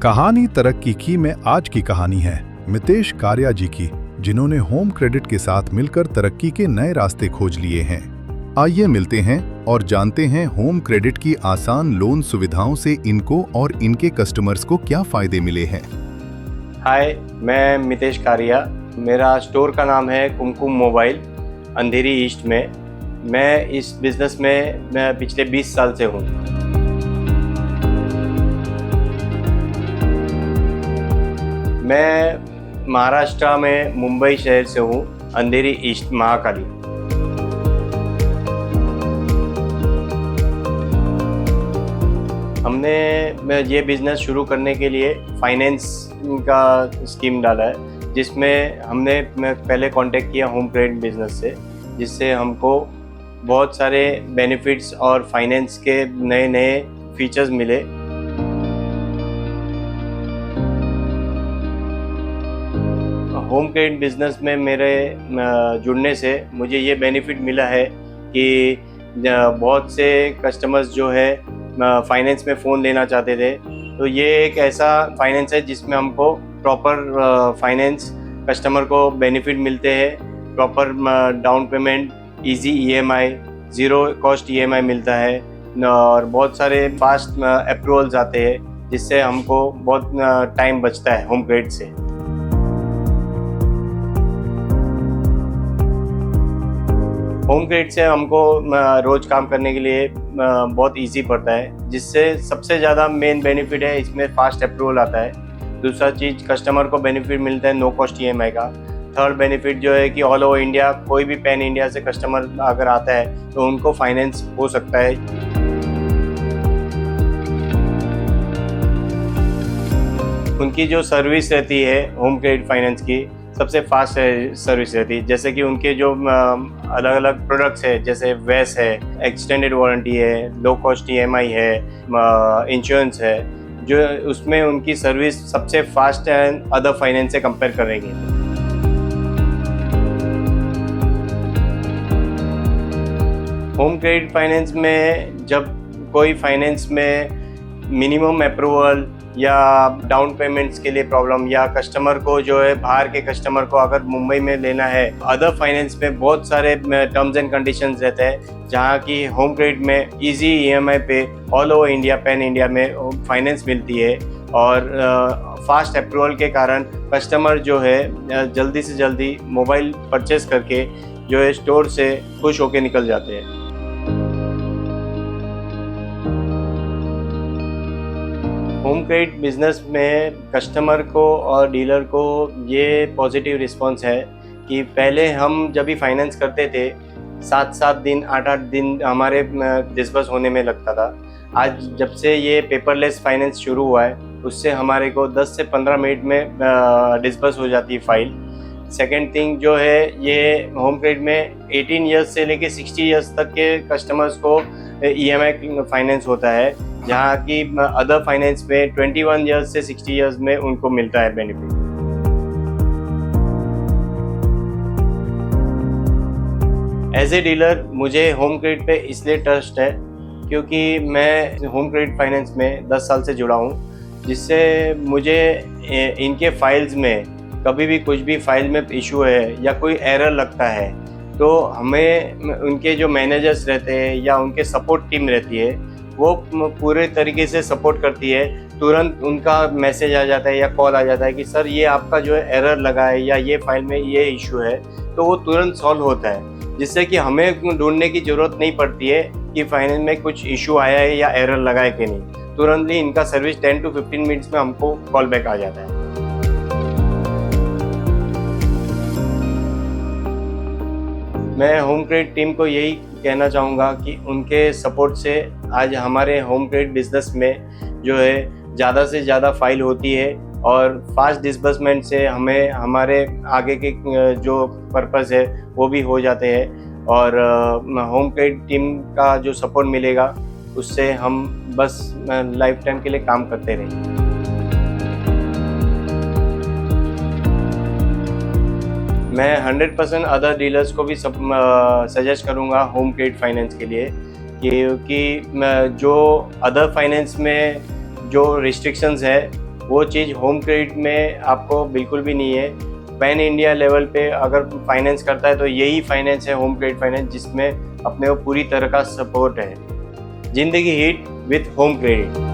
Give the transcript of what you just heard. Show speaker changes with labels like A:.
A: कहानी तरक्की की में आज की कहानी है मितेश कारिया जी की, जिन्होंने होम क्रेडिट के साथ मिलकर तरक्की के नए रास्ते खोज लिए हैं। आइए मिलते हैं और जानते हैं होम क्रेडिट की आसान लोन सुविधाओं से इनको और इनके कस्टमर्स को क्या फायदे मिले हैं।
B: हाय, मैं मितेश कारिया। मेरा स्टोर का नाम है कुमकुम मोबाइल, अंधेरी ईस्ट में। मैं इस बिज़नेस में पिछले 20 साल से हूँ। मैं महाराष्ट्र में मुंबई शहर से हूँ, अंधेरी ईस्ट महाकाली। हमने ये बिज़नेस शुरू करने के लिए फाइनेंस का स्कीम डाला है, जिसमें हमने पहले कांटेक्ट किया होम क्रेडिट बिज़नेस से, जिससे हमको बहुत सारे बेनिफिट्स और फाइनेंस के नए नए फीचर्स मिले। होम क्रेडिट बिज़नेस में मेरे जुड़ने से मुझे ये बेनिफिट मिला है कि बहुत से कस्टमर्स जो है फाइनेंस में फ़ोन लेना चाहते थे, तो ये एक ऐसा फाइनेंस है जिसमें हमको प्रॉपर फाइनेंस कस्टमर को बेनिफिट मिलते हैं। Proper down payment, easy EMI, zero cost EMI मिलता है और बहुत सारे फास्ट अप्रूवल्स आते हैं, जिससे हमको बहुत टाइम बचता है होम क्रेडिट से। होम क्रेडिट से हमको रोज़ काम करने के लिए बहुत इजी पड़ता है, जिससे सबसे ज़्यादा मेन बेनिफिट है इसमें फास्ट अप्रूवल आता है। दूसरा चीज़, कस्टमर को बेनिफिट मिलता है नो कॉस्ट ईएमआई का। थर्ड बेनिफिट जो है कि ऑल ओवर इंडिया कोई भी पैन इंडिया से कस्टमर अगर आता है तो उनको फाइनेंस हो सकता है। उनकी जो सर्विस रहती है होम क्रेडिट फाइनेंस की, सबसे फास्ट सर्विस रहती है। जैसे कि उनके जो अलग अलग प्रोडक्ट्स है, जैसे वेस है, एक्सटेंडेड वारंटी है, लो कॉस्ट ईएमआई है, इंश्योरेंस है, जो उसमें उनकी सर्विस सबसे फास्ट है अदर फाइनेंस से कंपेयर करेंगे। होम क्रेडिट फाइनेंस में जब कोई फाइनेंस में मिनिमम अप्रूवल या डाउन पेमेंट्स के लिए प्रॉब्लम, या कस्टमर को जो है बाहर के कस्टमर को अगर मुंबई में लेना है, अदर फाइनेंस में बहुत सारे टर्म्स एंड कंडीशंस रहते हैं, जहाँ की होम क्रेडिट में इजी ईएमआई पे all over India, pan India में फाइनेंस मिलती है। और फास्ट अप्रूवल के कारण कस्टमर जो है जल्दी से जल्दी मोबाइल परचेस करके जो है स्टोर से खुश होकर निकल जाते हैं। होम क्रेडिट बिज़नेस में कस्टमर को और डीलर को ये पॉजिटिव रिस्पांस है कि पहले हम जब भी फाइनेंस करते थे 7-7 दिन, 8-8 दिन हमारे डिस्बर्स होने में लगता था। आज जब से ये पेपरलेस फाइनेंस शुरू हुआ है, उससे हमारे को 10 से 15 मिनट में डिस्बर्स हो जाती है फाइल। सेकेंड थिंग जो है, ये होम क्रेडिट में 18 ईयर्स से लेके 60 ईयर्स तक के कस्टमर्स को ईएमआई फाइनेंस होता है, जहाँ की अदर फाइनेंस में 21 ईयर्स से 60 ईयर्स में उनको मिलता है बेनिफिट। एज ए डीलर मुझे होम क्रेडिट पे इसलिए ट्रस्ट है क्योंकि मैं होम क्रेडिट फाइनेंस में 10 साल से जुड़ा हूँ, जिससे मुझे इनके फाइल्स में कभी भी कुछ भी फाइल में इशू है या कोई एरर लगता है, तो हमें उनके जो मैनेजर्स रहते हैं या उनके सपोर्ट टीम रहती है, वो पूरे तरीके से सपोर्ट करती है। तुरंत उनका मैसेज आ जाता है या कॉल आ जाता है कि सर ये आपका जो है एरर लगा है या ये फाइल में ये इशू है, तो वो तुरंत सॉल्व होता है, जिससे कि हमें ढूंढने की ज़रूरत नहीं पड़ती है कि फाइनेंस में कुछ इशू आया है या एरर लगा है कि नहीं। तुरंत ही इनका सर्विस 10 to 15 मिनट्स में हमको कॉल बैक आ जाता है। मैं होम क्रेडिट टीम को यही कहना चाहूँगा कि उनके सपोर्ट से आज हमारे होम क्रेडिट बिज़नेस में जो है ज़्यादा से ज़्यादा फाइल होती है, और फास्ट डिसबर्समेंट से हमें हमारे आगे के जो पर्पस है वो भी हो जाते हैं। और होम क्रेडिट टीम का जो सपोर्ट मिलेगा, उससे हम बस लाइफ टाइम के लिए काम करते रहेंगे। मैं 100% अदर डीलर्स को भी सजेस्ट करूँगा होम क्रेडिट फाइनेंस के लिए, क्योंकि जो अदर फाइनेंस में जो रिस्ट्रिक्शंस है वो चीज़ होम क्रेडिट में आपको बिल्कुल भी नहीं है। पैन इंडिया लेवल पे अगर फाइनेंस करता है तो यही फाइनेंस है होम क्रेडिट फाइनेंस, जिसमें अपने को पूरी तरह का सपोर्ट है। जिंदगी हिट विथ होम क्रेडिट।